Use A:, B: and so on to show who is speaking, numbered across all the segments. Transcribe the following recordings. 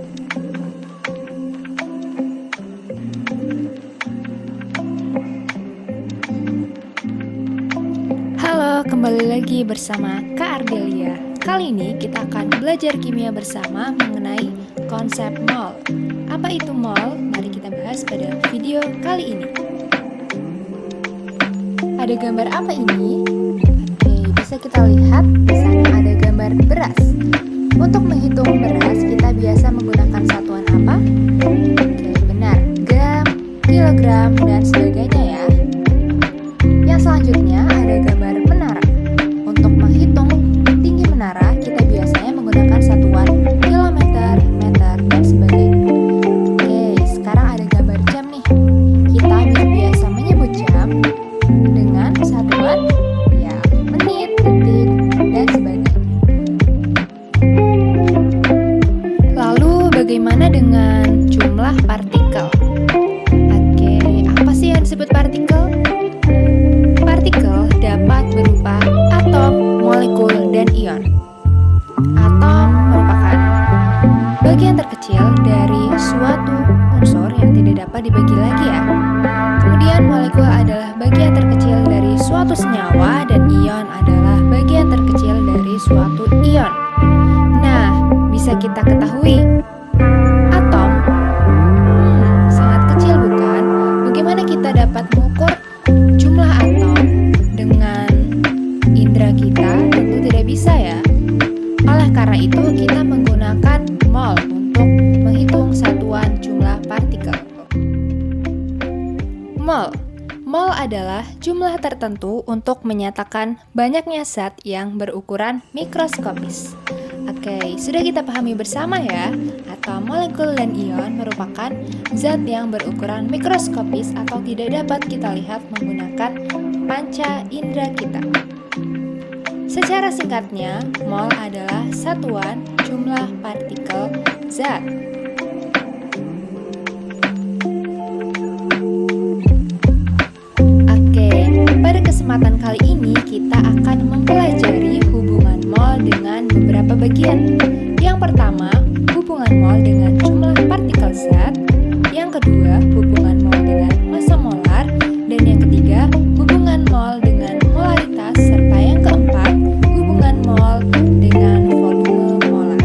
A: Halo, kembali lagi bersama Kak Ardelia. Kali ini kita akan belajar kimia bersama mengenai konsep mol. Apa itu mol? Mari kita bahas pada video kali ini. Ada gambar apa ini? Oke, bisa kita lihat di sana ada gambar beras. Untuk menghitung beras, kita biasa menggunakan satuan apa? Oke, benar, gram, kilogram, dan sebagainya ya. Yang selanjutnya ada gambar menara. Untuk menghitung tinggi menara, kita biasanya menggunakan satuan kilometer, meter, dan sebagainya. Oke, sekarang ada gambar jam nih. Kita biasa menyebut jam dengan satuan ya menit, detik, dan sebagainya. Lalu bagaimana dengan jumlah partikel? Oke, apa sih yang disebut partikel? Partikel dapat berupa atom, molekul, dan ion. Atom merupakan bagian terkecil dari suatu unsur yang tidak dapat dibagi lagi ya. Kemudian molekul adalah bagian terkecil dari suatu senyawa dan ion adalah bagian terkecil dari suatu ion. Nah, bisa kita ketahui atom sangat kecil bukan? Bagaimana kita dapat mengukur jumlah atom dengan indera kita? Tentu tidak bisa ya. Oleh karena itu kita menggunakan mol untuk menghitung satuan jumlah partikel. Mol adalah jumlah tertentu untuk menyatakan banyaknya zat yang berukuran mikroskopis. Oke, sudah kita pahami bersama ya. Atom, molekul, dan ion merupakan zat yang berukuran mikroskopis atau tidak dapat kita lihat menggunakan panca indera kita. Secara singkatnya, mol adalah satuan jumlah partikel zat. Oke, pada kesempatan kali ini kita akan mempelajari hubungan mol dengan beberapa bagian. Yang pertama, hubungan mol dengan jumlah partikel zat. Yang kedua, hubungan mol dengan massa molar. Dan yang ketiga, hubungan mol dengan molaritas. Serta yang keempat, hubungan mol dengan volume molar.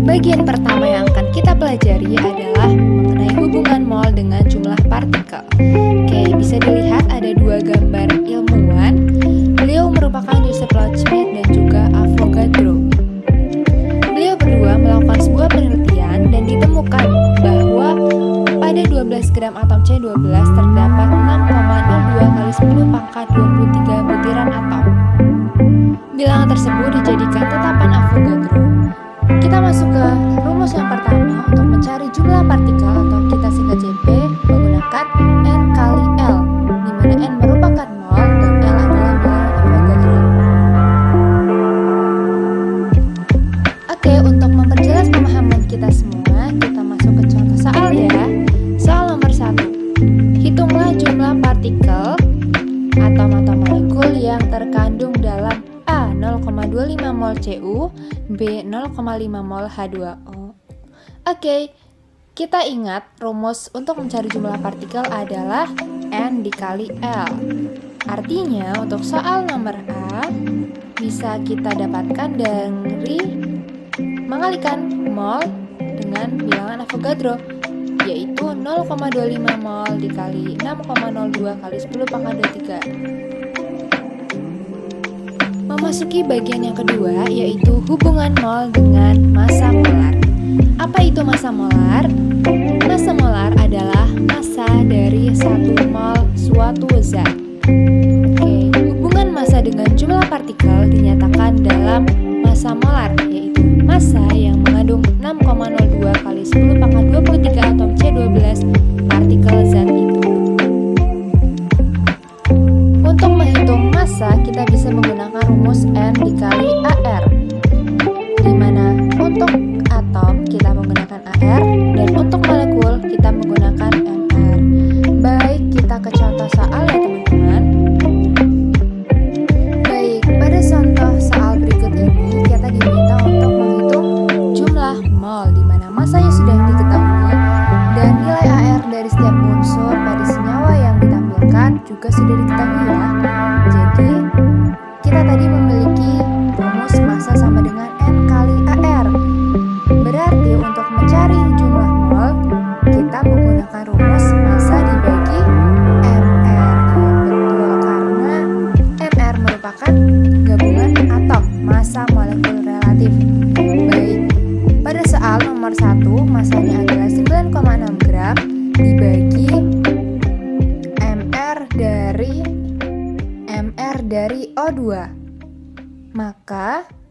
A: Bagian pertama yang akan kita pelajari adalah mengenai hubungan mol dengan jumlah partikel. Oke, bisa dilihat ada dua gambar ilmuwan. Beliau merupakan Joseph Loschmidt dan juga Avogadro. Beliau berdua melakukan sebuah penelitian dan ditemukan bahwa pada 12 gram atom C12 terdapat 6,02 kali 10 pangkat 23 butiran atom. Bilangan tersebut dijadikan tetapan Avogadro. Kita masuk ke rumus yang pertama untuk mencari jumlah partikel atau kita singkat JP menggunakan N kali L, di mana N merupakan mol dan L adalah bilangan Avogadro. Oke, untuk memperjelas pemahaman kita semua, kita masuk ke contoh soal ya. Soal nomor 1. Hitunglah jumlah partikel atom atau molekul yang terkandung dalam A 0,25 mol Cu, B 0,5 mol H2O. Oke, kita ingat rumus untuk mencari jumlah partikel adalah N dikali L. Artinya untuk soal nomor A bisa kita dapatkan dari mengalikan mol dengan bilangan Avogadro, yaitu 0,25 mol dikali 6,02 kali 10 pangkat 23. Memasuki bagian yang kedua, yaitu hubungan mol dengan massa molar. Apa itu massa molar? Massa molar adalah massa dari 1 mol suatu zat. Oke, hubungan massa dengan jumlah partikel dinyatakan dalam massa molar, yaitu massa yang mengandung 6,02 kali 10 pangkat 23 atom C12 partikel zat itu. Untuk menghitung massa, kita bisa menggunakan rumus N dikali AR, di mana untuk atom kita menggunakan AR dan untuk molekul kita menggunakan MR. Baik, kita ke contoh soal ya teman-teman. Baik, pada contoh soal berikut ini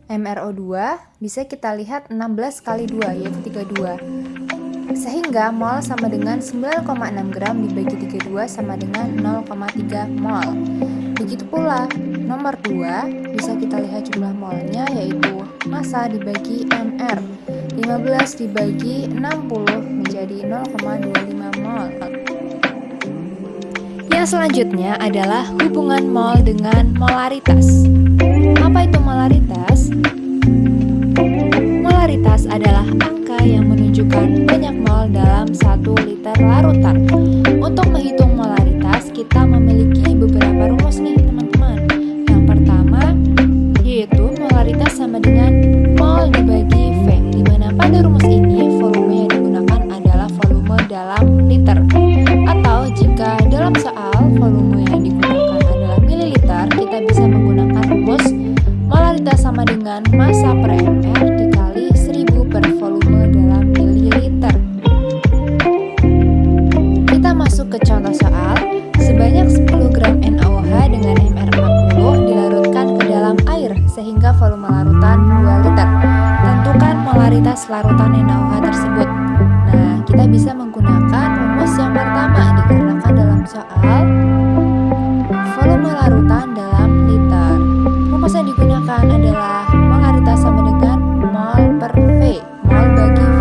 A: MrO2 bisa kita lihat 16 kali 2 yaitu 32. Sehingga mol sama dengan 9,6 gram dibagi 32 sama dengan 0,3 mol. Begitu pula nomor 2 bisa kita lihat jumlah molnya yaitu massa dibagi mr. 15 dibagi 60 menjadi 0,25 mol. Yang selanjutnya adalah hubungan mol dengan molaritas. Apa itu molaritas? Molaritas adalah angka yang menunjukkan banyak mol dalam 1 liter larutan. Untuk menghitung molaritas, kita memiliki beberapa rumus nih teman-teman. Yang pertama yaitu molaritas sama dengan mol dibagi V, di mana pada rumus ini volume yang digunakan adalah volume dalam liter. Atau jika dalam soal volume yang digunakan adalah mililiter, kita bisa menggunakan rumus molaritas sama dengan massa per mr dikali 1000 per volume dalam mililiter. Kita masuk ke contoh soal. Sebanyak 10 gram NaOH dengan mr40 dilarutkan ke dalam air sehingga volume larutan 2 liter. Tentukan molaritas larutan NaOH tersebut. Nah, kita bisa menggunakan rumus yang pertama dikarenakan dalam soal volume larutan dalam liter. Rumus yang digunakan adalah molaritas sama dengan mol per V, mol bagi V.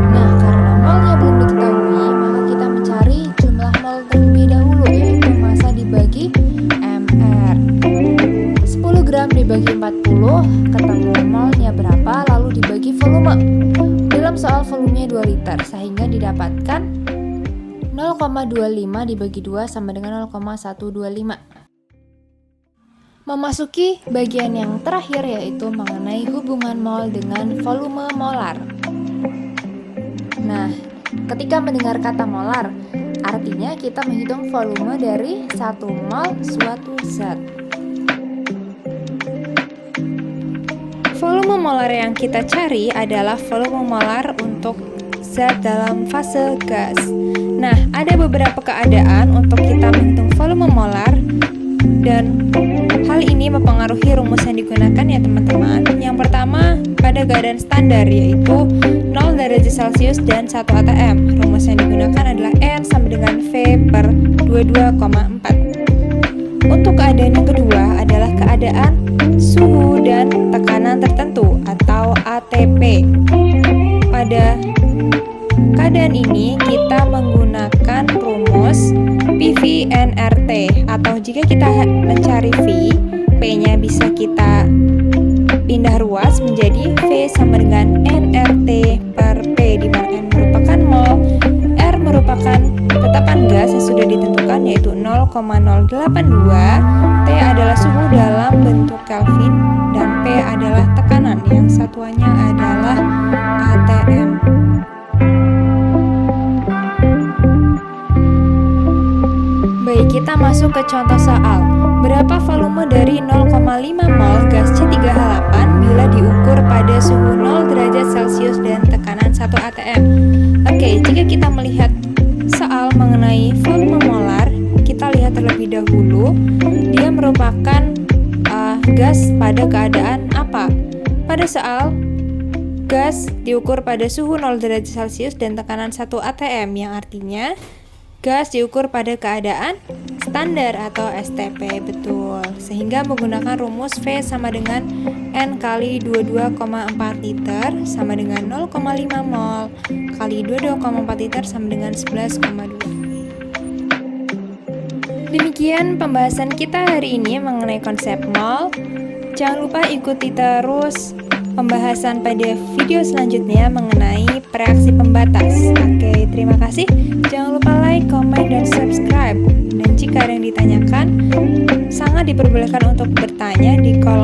A: Nah, karena molnya belum diketahui, maka kita mencari jumlah mol terlebih dahulu, yaitu massa dibagi mr. 10 gram dibagi 40, ketemu molnya berapa, lalu dibagi volume. Dalam soal volumenya 2 liter, sehingga didapatkan 0,25 dibagi 2 sama dengan 0,125. Memasuki bagian yang terakhir yaitu mengenai hubungan mol dengan volume molar. Nah, ketika mendengar kata molar, artinya kita menghitung volume dari 1 mol suatu zat. Volume molar yang kita cari adalah volume molar untuk zat dalam fase gas. Nah, ada beberapa keadaan untuk kita menghitung volume molar dan hal ini mempengaruhi rumus yang digunakan ya teman-teman. Yang pertama, pada keadaan standar yaitu 0 derajat Celcius dan 1 atm. Rumus yang digunakan adalah N sama dengan V per 22,4. Untuk keadaan yang kedua adalah keadaan suhu dan tekanan tertentu atau ATP. Pada keadaan ini kita menggunakan rumus PV-nRT, atau jika kita mencari V, P-nya bisa kita pindah ruas menjadi V sama dengan nRT per P, di mana N merupakan mol, R merupakan tetapan gas yang sudah ditentukan yaitu 0,082, T adalah suhu dalam bentuk Kelvin, dan P adalah tekanan yang satuannya adalah atm. Baik, kita masuk ke contoh soal. Berapa volume dari 0,5 mol gas C3H8 bila diukur pada suhu 0 derajat Celcius dan tekanan 1 atm? Oke, jika kita melihat soal mengenai volume molar, kita lihat terlebih dahulu dia merupakan gas pada keadaan apa? Pada soal gas diukur pada suhu 0 derajat Celcius dan tekanan 1 atm, yang artinya gas diukur pada keadaan standar atau STP, betul. Sehingga menggunakan rumus V sama dengan N kali 22,4 liter sama dengan 0,5 mol kali 22,4 liter sama dengan 11,2. Demikian pembahasan kita hari ini mengenai konsep mol. Jangan lupa ikuti terus pembahasan pada video selanjutnya mengenai reaksi pembatas. Oke, terima kasih. Jangan lupa like, comment, dan subscribe. Dan jika ada yang ditanyakan, sangat diperbolehkan untuk bertanya di kolom